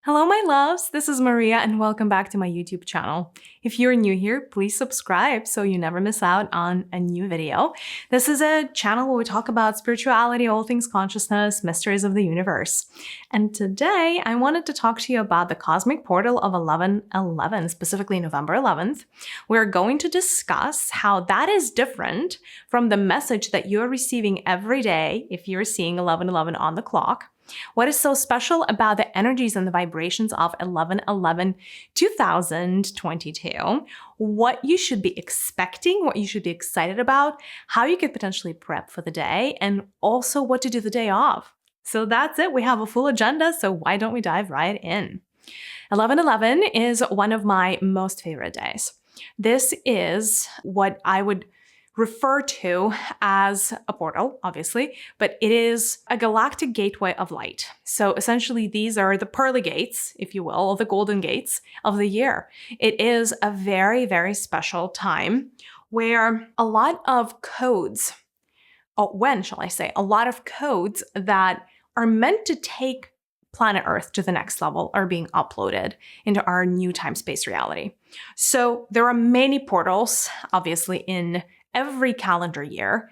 Hello, my loves. This is Maria, and welcome back to my YouTube channel. If you're new here, please subscribe so you never miss out on a new video. This is a channel where we talk about spirituality, all things consciousness, mysteries of the universe. And today, I wanted to talk to you about the cosmic portal of 1111, specifically November 11th. We're going to discuss how that is different from the message that you're receiving every day if you're seeing 1111 on the clock. What is so special about the energies and the vibrations of 11/11/2022? What you should be expecting, what you should be excited about, how you could potentially prep for the day, and also what to do the day of. So that's it. We have a full agenda, so why don't we dive right in? 11/11 is one of my most favorite days. This is what I would refer to as a portal, obviously, but it is a galactic gateway of light. So essentially, these are the pearly gates, if you will, or the golden gates of the year. It is a very, very special time where a lot of codes, or when shall I say, a lot of codes that are meant to take planet Earth to the next level are being uploaded into our new time-space reality. So there are many portals, obviously, in every calendar year.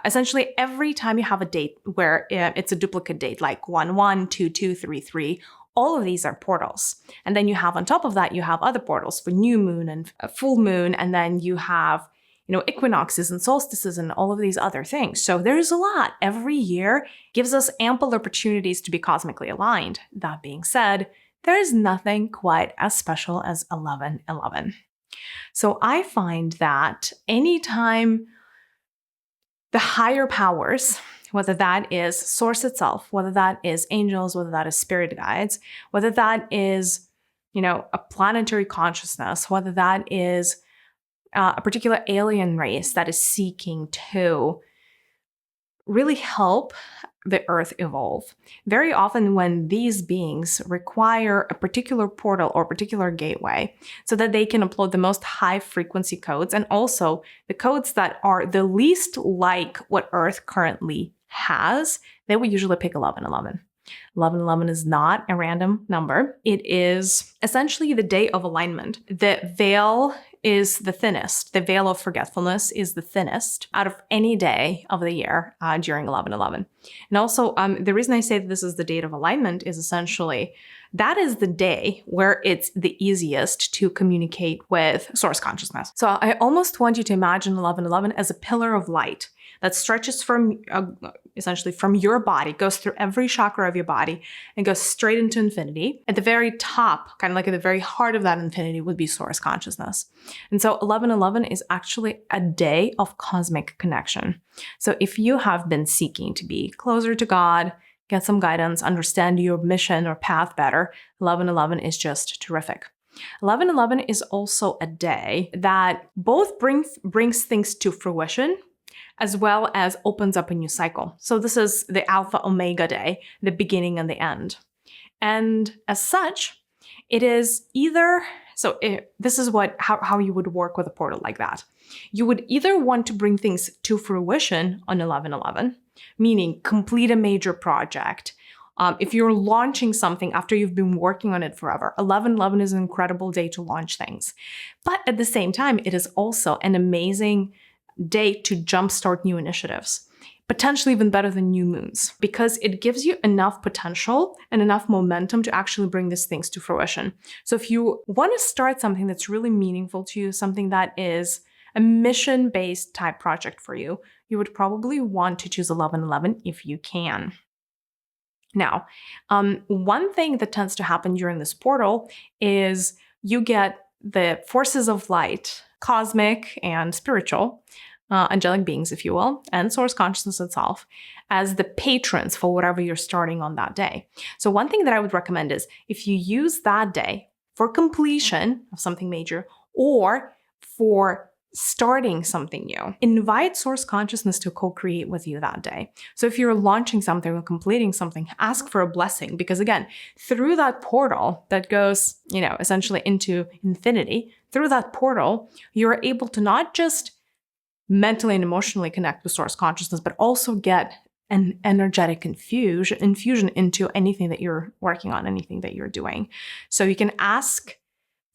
Essentially, every time you have a date where it's a duplicate date, like 1/1, 2/2, 3/3, all of these are portals. And then you have on top of that, you have other portals for new moon and full moon. And then you have, equinoxes and solstices and all of these other things. So there's a lot. Every year gives us ample opportunities to be cosmically aligned. That being said, there is nothing quite as special as 11/11. So I find that anytime the higher powers, whether that is source itself, whether that is angels, whether that is spirit guides, whether that is, a planetary consciousness, whether that is a particular alien race that is seeking to really help the Earth evolve. Very often when these beings require a particular portal or particular gateway so that they can upload the most high frequency codes and also the codes that are the least like what Earth currently has, they would usually pick 11/11. 11/11 is not a random number. It is essentially the day of alignment. The veil is the thinnest. The veil of forgetfulness is the thinnest out of any day of the year during 11/11. And also, the reason I say that this is the date of alignment is essentially that is the day where it's the easiest to communicate with source consciousness. So I almost want you to imagine 11/11 as a pillar of light that stretches from essentially from your body, goes through every chakra of your body and goes straight into infinity. At the very top, kind of like at the very heart of that infinity would be source consciousness. And so 11/11 is actually a day of cosmic connection. So if you have been seeking to be closer to God, get some guidance, understand your mission or path better, 11/11 is just terrific. 11/11 is also a day that both brings things to fruition as well as opens up a new cycle. So this is the Alpha Omega day, the beginning and the end. And as such, it is either, this is how you would work with a portal like that. You would either want to bring things to fruition on 11/11, meaning complete a major project. If you're launching something after you've been working on it forever, 11/11 is an incredible day to launch things. But at the same time, it is also an amazing day to jumpstart new initiatives, potentially even better than new moons, because it gives you enough potential and enough momentum to actually bring these things to fruition. So if you want to start something that's really meaningful to you, something that is a mission-based type project for you, you would probably want to choose 11/11 if you can. Now, one thing that tends to happen during this portal is you get the forces of light, cosmic and spiritual, angelic beings, if you will, and source consciousness itself as the patrons for whatever you're starting on that day. So one thing that I would recommend is if you use that day for completion of something major or for starting something new, invite source consciousness to co-create with you that day. So if you're launching something or completing something, ask for a blessing, because again, through that portal that goes, essentially into infinity, through that portal, you're able to not just mentally and emotionally connect with source consciousness, but also get an energetic infusion into anything that you're working on, anything that you're doing. So you can ask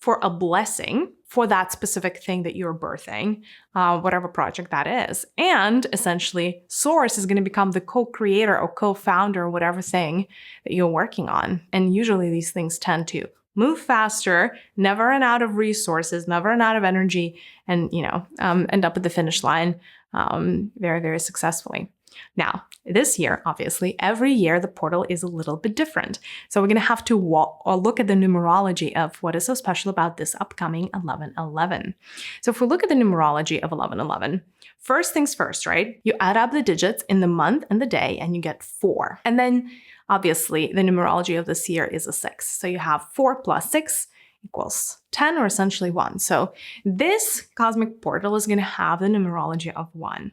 for a blessing for that specific thing that you're birthing, whatever project that is. And essentially, Source is going to become the co-creator or co-founder of whatever thing that you're working on. And usually these things tend to move faster, never run out of resources, never run out of energy, and end up at the finish line very, very successfully. Now, this year, obviously, every year the portal is a little bit different. So we're going to have to look at the numerology of what is so special about this upcoming 11/11. So if we look at the numerology of 11/11, first things first, right? You add up the digits in the month and the day and you get 4. And then obviously the numerology of this year is a 6. So you have 4 plus 6 equals 10, or essentially 1. So this cosmic portal is going to have the numerology of 1.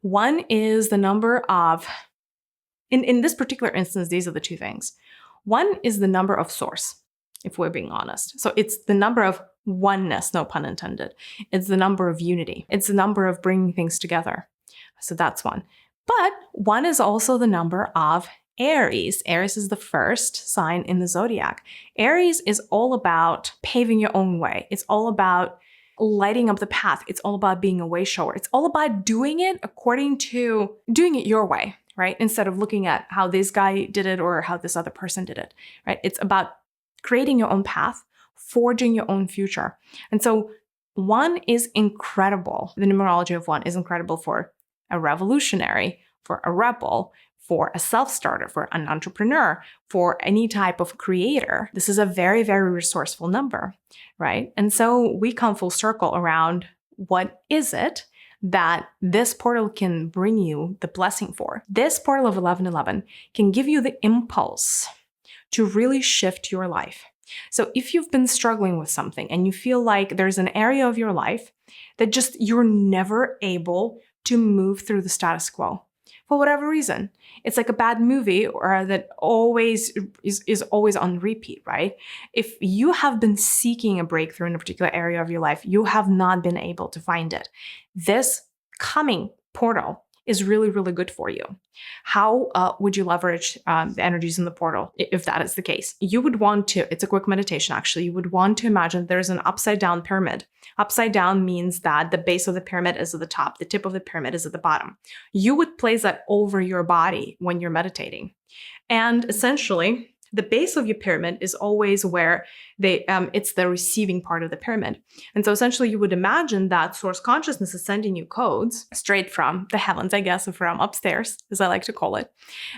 1 is the number of, in this particular instance, these are the two things. 1 is the number of Source, if we're being honest. So it's the number of oneness, no pun intended. It's the number of unity. It's the number of bringing things together. So that's 1. But 1 is also the number of Aries. Aries is the first sign in the zodiac. Aries is all about paving your own way. It's all about lighting up the path. It's all about being a way shower. It's all about doing it doing it your way, right? Instead of looking at how this guy did it or how this other person did it, right? It's about creating your own path, forging your own future. And so 1 is incredible. The numerology of 1 is incredible for a revolutionary, for a rebel, for a self-starter, for an entrepreneur, for any type of creator. This is a very, very resourceful number, right? And so we come full circle around what is it that this portal can bring you the blessing for. This portal of 11/11 can give you the impulse to really shift your life. So if you've been struggling with something and you feel like there's an area of your life that just you're never able to move through the status quo, for whatever reason. It's like a bad movie or that always is always on repeat, right? If you have been seeking a breakthrough in a particular area of your life, you have not been able to find it. This coming portal is really, really good for you. How would you leverage the energies in the portal if that is the case? You would want to, it's a quick meditation actually, you would want to imagine there's an upside down pyramid. Upside down means that the base of the pyramid is at the top, the tip of the pyramid is at the bottom. You would place that over your body when you're meditating. And essentially, the base of your pyramid is always where it's the receiving part of the pyramid. And so essentially you would imagine that Source consciousness is sending you codes straight from the heavens, I guess, or from upstairs, as I like to call it.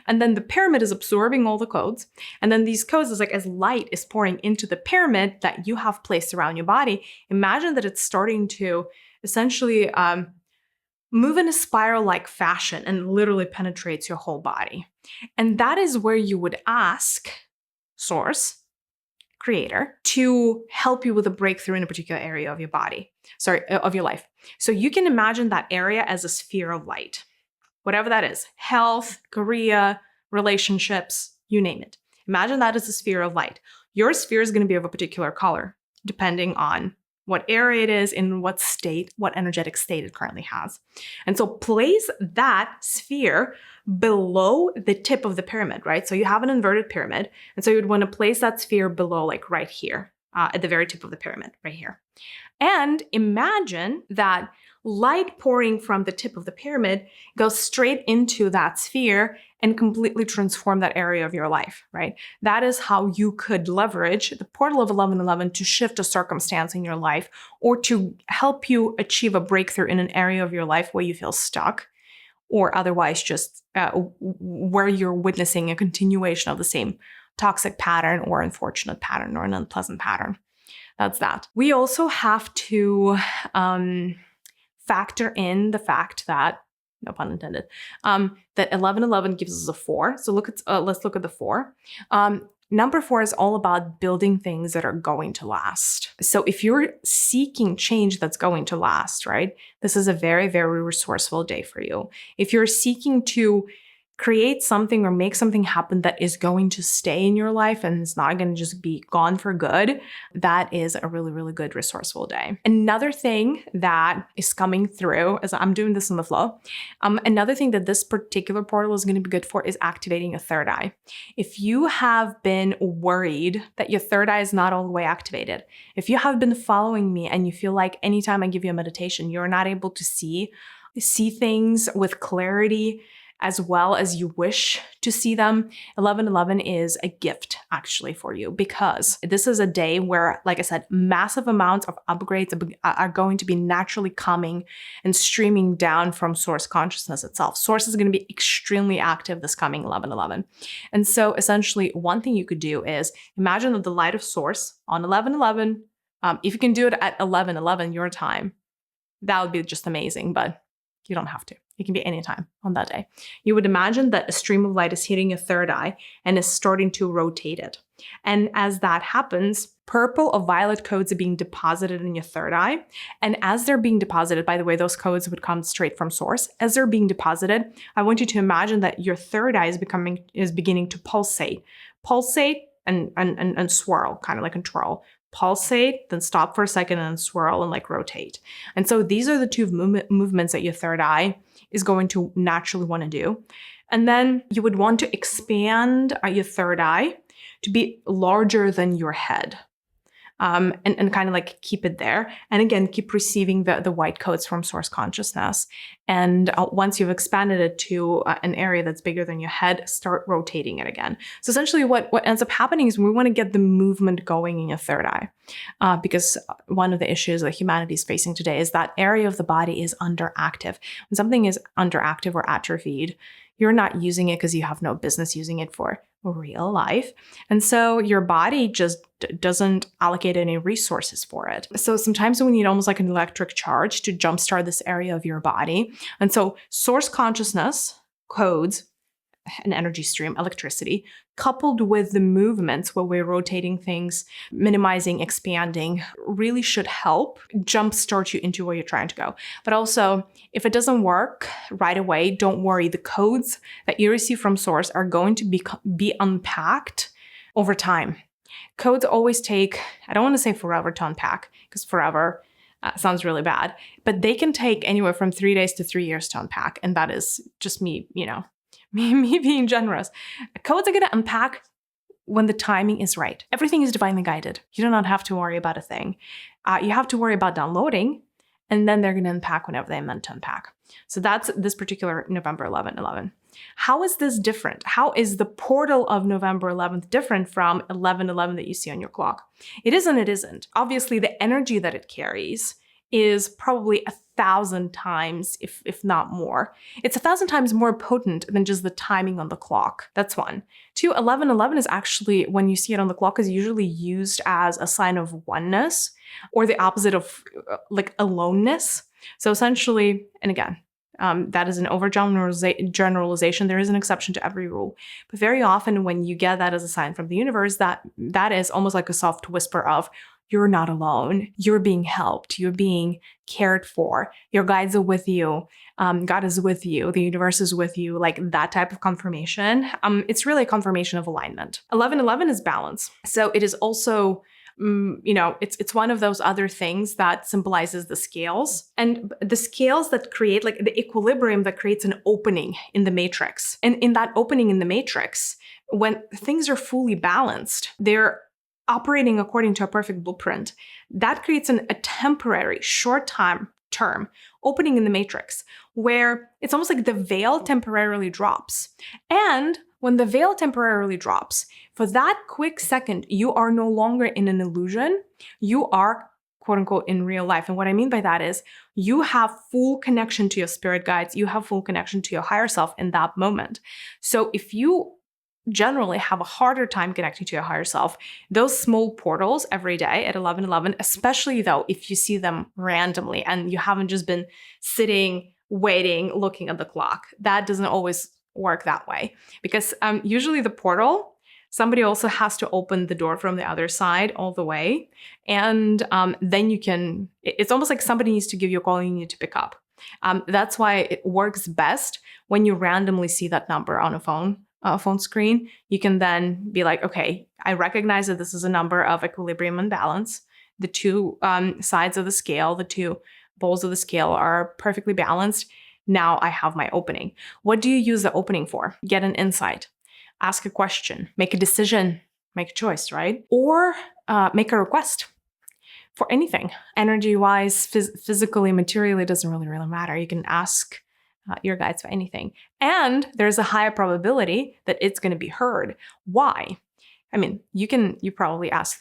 And then the pyramid is absorbing all the codes. And then these codes is like as light is pouring into the pyramid that you have placed around your body, imagine that it's starting to essentially move in a spiral-like fashion and literally penetrates your whole body. And that is where you would ask Source, creator, to help you with a breakthrough in a particular area of your body, of your life. So you can imagine that area as a sphere of light, whatever that is, health, career, relationships, you name it. Imagine that as a sphere of light. Your sphere is going to be of a particular color, depending on what area it is, in what state, what energetic state it currently has. And so place that sphere below the tip of the pyramid, right? So you have an inverted pyramid. And so you would want to place that sphere below, like right here, at the very tip of the pyramid, right here. And imagine that light pouring from the tip of the pyramid goes straight into that sphere and completely transform that area of your life, right? That is how you could leverage the portal of 11/11 to shift a circumstance in your life or to help you achieve a breakthrough in an area of your life where you feel stuck or otherwise just where you're witnessing a continuation of the same toxic pattern or unfortunate pattern or an unpleasant pattern. That's that. We also have to factor in the fact that, no pun intended, that 11/11 gives us a 4. So let's look at the 4. Number 4 is all about building things that are going to last. So if you're seeking change that's going to last, right, this is a very, very resourceful day for you. If you're seeking to create something or make something happen that is going to stay in your life and it's not going to just be gone for good, that is a really, really good resourceful day. Another thing that is coming through, as I'm doing this in the flow, another thing that this particular portal is going to be good for is activating your third eye. If you have been worried that your third eye is not all the way activated, if you have been following me and you feel like anytime I give you a meditation, you're not able to see things with clarity as well as you wish to see them, 11/11 is a gift actually for you, because this is a day where, like I said, massive amounts of upgrades are going to be naturally coming and streaming down from source consciousness itself. Source is going to be extremely active this coming 11/11. And so essentially one thing you could do is imagine that the light of source on 11/11, if you can do it at 11/11 your time, that would be just amazing, but you don't have to. It can be any time on that day. You would imagine that a stream of light is hitting your third eye and is starting to rotate it. And as that happens, purple or violet codes are being deposited in your third eye. And as they're being deposited, by the way, those codes would come straight from source. As they're being deposited, I want you to imagine that your third eye is beginning to pulsate and swirl, kind of like a twirl. Pulsate, then stop for a second and swirl and like rotate. And so these are the two movements that your third eye is going to naturally want to do. And then you would want to expand your third eye to be larger than your head. And kind of like keep it there. And again, keep receiving the white codes from source consciousness. And once you've expanded it to an area that's bigger than your head, start rotating it again. So essentially what ends up happening is we want to get the movement going in your third eye. Because one of the issues that humanity is facing today is that area of the body is underactive. When something is underactive or atrophied, you're not using it because you have no business using it for real life. And so your body just doesn't allocate any resources for it. So sometimes we need almost like an electric charge to jumpstart this area of your body. And so source consciousness, codes, an energy stream, electricity, coupled with the movements where we're rotating things, minimizing, expanding, really should help jumpstart you into where you're trying to go. But also, if it doesn't work right away, don't worry. The codes that you receive from source are going to be unpacked over time. Codes always take, I don't want to say forever to unpack, because forever sounds really bad, but they can take anywhere from 3 days to 3 years to unpack. And that is just me, me being generous. Codes are going to unpack when the timing is right. Everything is divinely guided. You do not have to worry about a thing. You have to worry about downloading, and then they're going to unpack whenever they're meant to unpack. So that's this particular November 11/11. How is this different? How is the portal of November 11th different from 11/11 that you see on your clock? It is and it isn't. Obviously, the energy that it carries is probably 1,000 times, if not more. It's 1,000 times more potent than just the timing on the clock. That's one. 2, 11/11 is actually, when you see it on the clock, is usually used as a sign of oneness or the opposite of like aloneness. So essentially, and again, that is an overgeneralization. There is an exception to every rule. But very often when you get that as a sign from the universe, that is almost like a soft whisper of, you're not alone. You're being helped. You're being cared for. Your guides are with you. God is with you. The universe is with you. Like that type of confirmation. It's really a confirmation of alignment. 11/11 is balance. So it is also, it's one of those other things that symbolizes the scales, and the scales that create like the equilibrium that creates an opening in the matrix. And in that opening in the matrix, when things are fully balanced, they're operating according to a perfect blueprint. That creates a temporary, short-term opening in the matrix where it's almost like the veil temporarily drops. And when the veil temporarily drops, for that quick second, you are no longer in an illusion. You are, quote unquote, in real life. And what I mean by that is you have full connection to your spirit guides. You have full connection to your higher self in that moment. So if you generally have a harder time connecting to your higher self, those small portals every day at 11/11, especially though if you see them randomly and you haven't just been sitting, waiting, looking at the clock, that doesn't always work that way. Because usually the portal, somebody also has to open the door from the other side all the way. And then you can, it's almost like somebody needs to give you a call and you need to pick up. That's why it works best when you randomly see that number on a phone screen, you can then be like, okay, I recognize that this is a number of equilibrium and balance. The two sides of the scale, the two poles of the scale are perfectly balanced. Now I have my opening. What do you use the opening for? Get an insight, ask a question, make a decision, make a choice, right? Or make a request for anything. Energy-wise, physically, materially, doesn't really matter. You can ask your guides for anything. And there's a higher probability that it's going to be heard. Why? I mean, you probably ask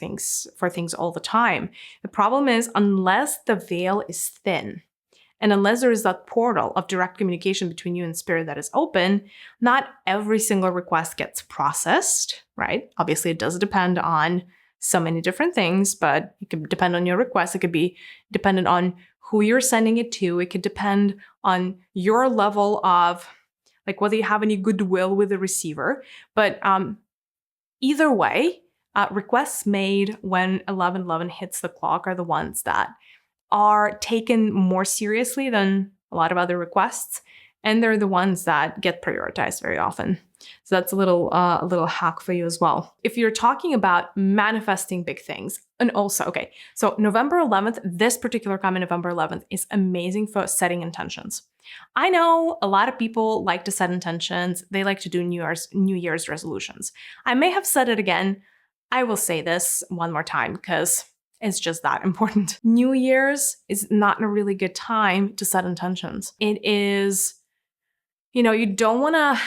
for things all the time. The problem is, unless the veil is thin, and unless there is that portal of direct communication between you and spirit that is open, not every single request gets processed, right? Obviously, it does depend on so many different things, but it could depend on your request. It could be dependent on who you're sending it to. It could depend on your level of, like, whether you have any goodwill with the receiver. But either way, requests made when 1111 hits the clock are the ones that are taken more seriously than a lot of other requests, and they're the ones that get prioritized very often. So that's a little hack for you as well. If you're talking about manifesting big things, and also, okay, so November 11th, this particular comment, November 11th, is amazing for setting intentions. I know a lot of people like to set intentions. They like to do New Year's resolutions. I may have said it again. I will say this one more time because it's just that important. New Year's is not a really good time to set intentions. It is, you don't want to,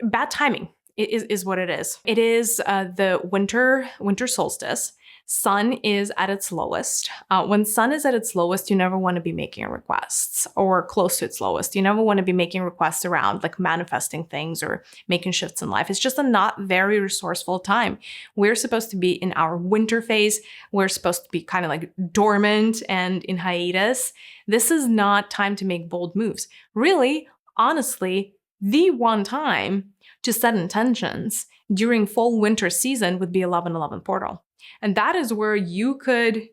bad timing is what it is. It is the winter solstice. Sun is at its lowest. When sun is at its lowest, you never want to be making requests, or close to its lowest. You never want to be making requests around like manifesting things or making shifts in life. It's just a not very resourceful time. We're supposed to be in our winter phase. We're supposed to be kind of like dormant and in hiatus. This is not time to make bold moves. Really, honestly, the one time to set intentions during fall winter season would be 1111 portal. And that is where you could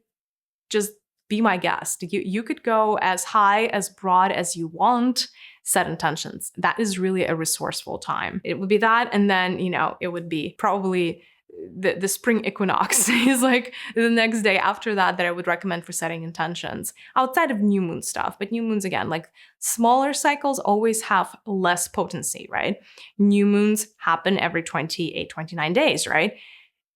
just be my guest. You could go as high, as broad as you want, set intentions. That is really a resourceful time. It would be that. And then, it would be probably the spring equinox is like the next day after that I would recommend for setting intentions outside of new moon stuff. But new moons, again, like smaller cycles always have less potency, right? New moons happen every 28, 29 days, right?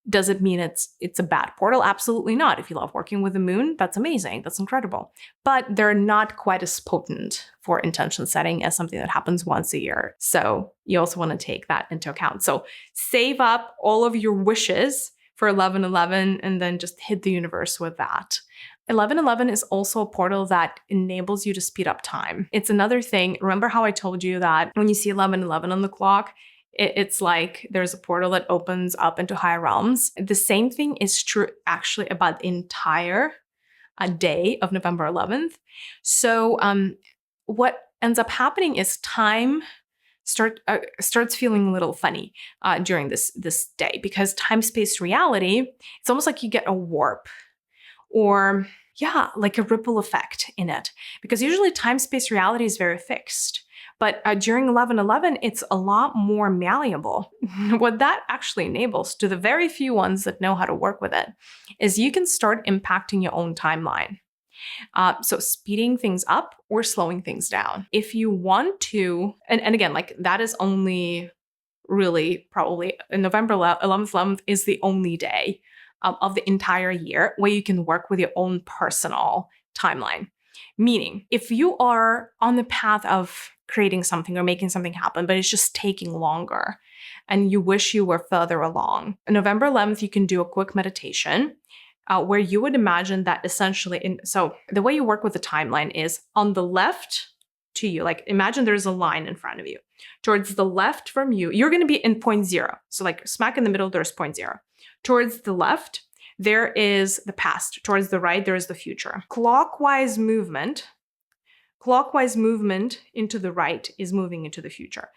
Does it mean it's a bad portal? Absolutely not. If you love working with the moon, that's amazing. That's incredible. But they're not quite as potent for intention setting as something that happens once a year. So you also want to take that into account. So save up all of your wishes for 1111 and then just hit the universe with that. 1111 is also a portal that enables you to speed up time. It's another thing. Remember how I told you that when you see 1111 on the clock, it's like there's a portal that opens up into higher realms. The same thing is true actually about the entire day of November 11th. So what ends up happening is time starts feeling a little funny during this day, because time-space reality, it's almost like you get a warp or like a ripple effect in it, because usually time-space reality is very fixed. But during 1111, it's a lot more malleable. What that actually enables, to the very few ones that know how to work with it, is you can start impacting your own timeline. So speeding things up or slowing things down. If you want to, and again, like that is only really probably November 11th is the only day of the entire year where you can work with your own personal timeline. Meaning, if you are on the path of creating something or making something happen, but it's just taking longer and you wish you were further along, on November 11th, you can do a quick meditation where you would imagine that essentially, so the way you work with the timeline is on the left to you, like imagine there's a line in front of you. Towards the left from you, you're going to be in point zero. So like smack in the middle, there's point zero. Towards the left, there is the past. Towards the right, there is the future. Clockwise movement into the right is moving into the future.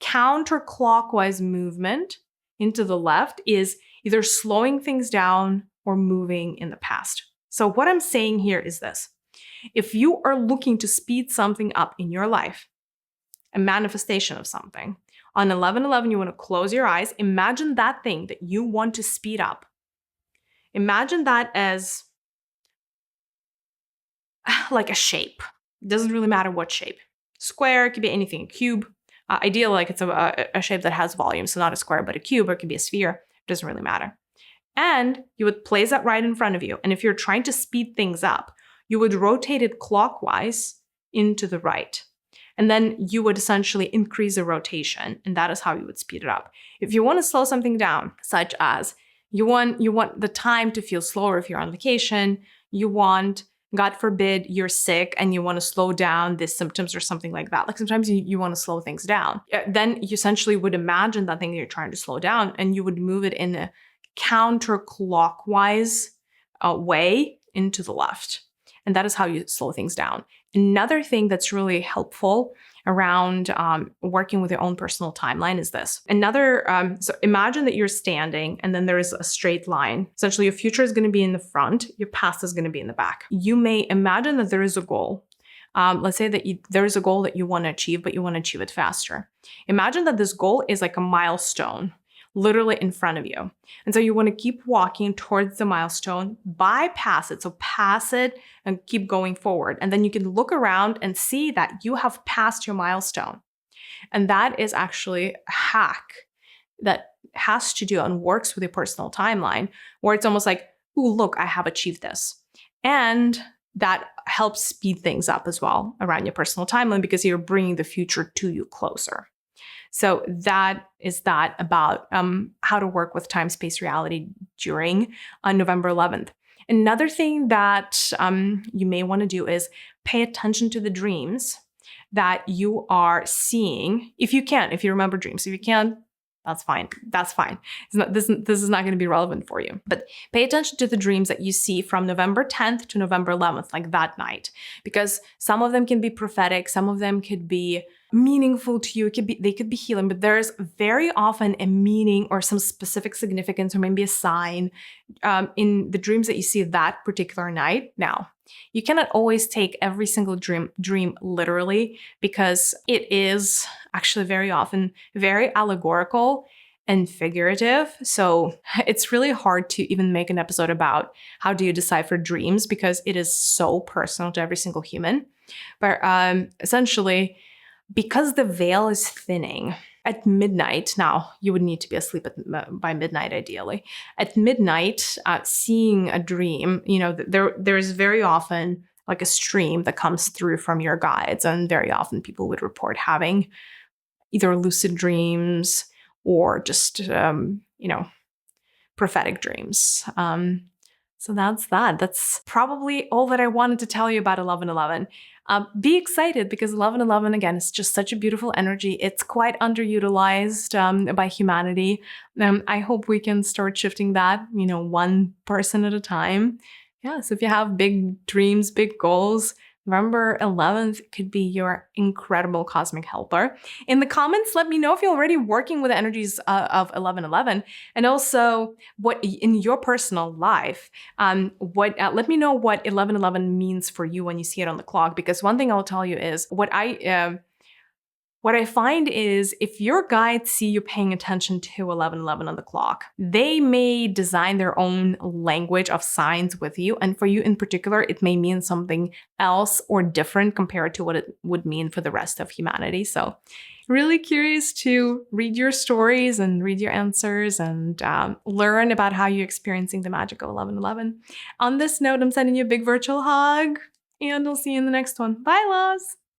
Counterclockwise movement into the left is either slowing things down or moving in the past. So what I'm saying here is this. If you are looking to speed something up in your life, a manifestation of something. On 11/11, you want to close your eyes. Imagine that thing that you want to speed up. Imagine that as like a shape. It doesn't really matter what shape. Square, it could be anything, a cube. Ideally, like it's a shape that has volume, so not a square, but a cube, or it could be a sphere. It doesn't really matter. And you would place that right in front of you. And if you're trying to speed things up, you would rotate it clockwise into the right. And then you would essentially increase the rotation, and that is how you would speed it up. If you want to slow something down, such as you want the time to feel slower if you're on vacation, you want, God forbid, you're sick and you want to slow down the symptoms or something like that. Like sometimes you want to slow things down. Then you essentially would imagine that thing that you're trying to slow down, and you would move it in a counterclockwise way into the left. And that is how you slow things down. Another thing that's really helpful around working with your own personal timeline is this. So imagine that you're standing and then there is a straight line. Essentially, your future is going to be in the front. Your past is going to be in the back. You may imagine that there is a goal. Let's say that there is a goal that you want to achieve, but you want to achieve it faster. Imagine that this goal is like a milestone, literally in front of you. And so you want to keep walking towards the milestone, bypass it. So pass it and keep going forward. And then you can look around and see that you have passed your milestone. And that is actually a hack that has to do and works with your personal timeline, where it's almost like, ooh, look, I have achieved this. And that helps speed things up as well around your personal timeline, because you're bringing the future to you closer. So that is that about how to work with time, space, reality during November 11th. Another thing that you may want to do is pay attention to the dreams that you are seeing. If you can, if you remember dreams. If you can't, that's fine. That's fine. This is not going to be relevant for you. But pay attention to the dreams that you see from November 10th to November 11th, like that night. Because some of them can be prophetic. Some of them could be meaningful to you. They could be healing, but there's very often a meaning or some specific significance or maybe a sign in the dreams that you see that particular night. Now, you cannot always take every single dream literally, because it is actually very often very allegorical and figurative. So it's really hard to even make an episode about how do you decipher dreams, because it is so personal to every single human. But essentially, because the veil is thinning at midnight, now you would need to be asleep by midnight ideally. At midnight, seeing a dream, there's very often like a stream that comes through from your guides, and very often people would report having either lucid dreams or just prophetic dreams. So that's that. That's probably all that I wanted to tell you about 11/11. Be excited, because 11/11, again, is just such a beautiful energy. It's quite underutilized by humanity. I hope we can start shifting that, one person at a time. Yeah, so if you have big dreams, big goals, November 11th could be your incredible cosmic helper. In the comments, let me know if you're already working with the energies of 11/11, and also what in your personal life, let me know what 11/11 means for you when you see it on the clock. Because one thing I'll tell you is what I find is if your guides see you paying attention to 11/11 on the clock, they may design their own language of signs with you. And for you in particular, it may mean something else or different compared to what it would mean for the rest of humanity. So really curious to read your stories and read your answers and learn about how you're experiencing the magic of 11/11. On this note, I'm sending you a big virtual hug, and I'll see you in the next one. Bye, loves!